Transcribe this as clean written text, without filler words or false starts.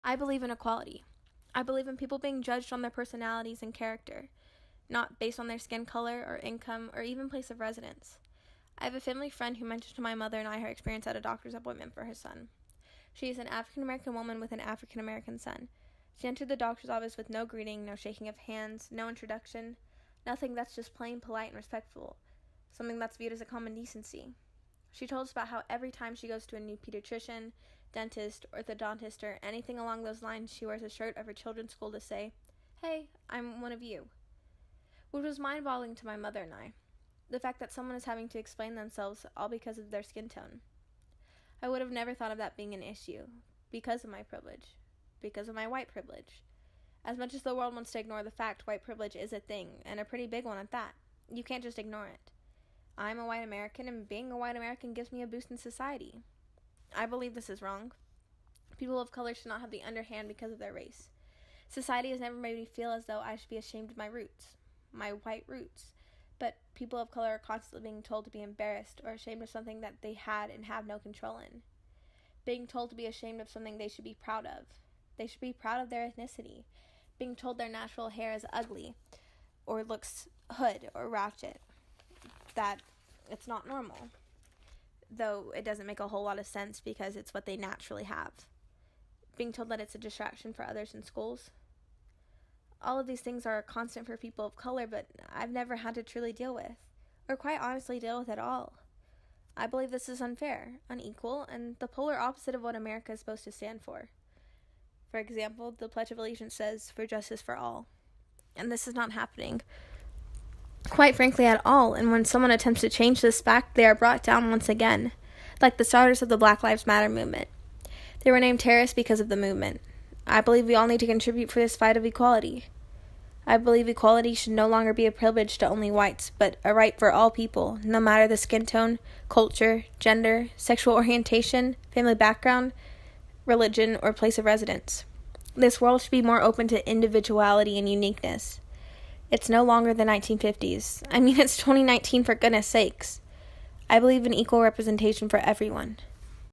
I believe in equality. I believe in people being judged on their personalities and character, not based on their skin color or income or even place of residence. I have a family friend who mentioned to my mother and I her experience at a doctor's appointment for her son. She is an African American woman with an African American son. She entered the doctor's office with no greeting, no shaking of hands, no introduction, nothing that's just plain polite and respectful, something that's viewed as a common decency. She told us about how every time she goes to a new pediatrician, dentist, orthodontist, or anything along those lines, she wears a shirt of her children's school to say, "Hey, I'm one of you," which was mind-boggling to my mother and I. The fact that someone is having to explain themselves all because of their skin tone. I would have never thought of that being an issue because of my privilege, because of my white privilege. As much as the world wants to ignore the fact, white privilege is a thing, and a pretty big one at that. You can't just ignore it. I'm a white American, and being a white American gives me a boost in society. I believe this is wrong. People of color should not have the underhand because of their race. Society has never made me feel as though I should be ashamed of my roots, my white roots. But people of color are constantly being told to be embarrassed or ashamed of something that they had and have no control in. Being told to be ashamed of something they should be proud of. They should be proud of their ethnicity. Being told their natural hair is ugly or looks hood or ratchet. That it's not normal. Though it doesn't make a whole lot of sense because it's what they naturally have. Being told that it's a distraction for others in schools. All of these things are a constant for people of color, but I've never had to truly deal with, or quite honestly deal with at all. I believe this is unfair, unequal, and the polar opposite of what America is supposed to stand for. For example, the Pledge of Allegiance says, "For justice for all." And this is not happening, quite frankly, at all, and when someone attempts to change this fact, they are brought down once again, like the starters of the Black Lives Matter movement. They were named terrorists because of the movement. I believe we all need to contribute for this fight of equality. I believe equality should no longer be a privilege to only whites, but a right for all people, no matter the skin tone, culture, gender, sexual orientation, family background, religion, or place of residence. This world should be more open to individuality and uniqueness. It's no longer the 1950s. I mean, it's 2019 for goodness sakes. I believe in equal representation for everyone.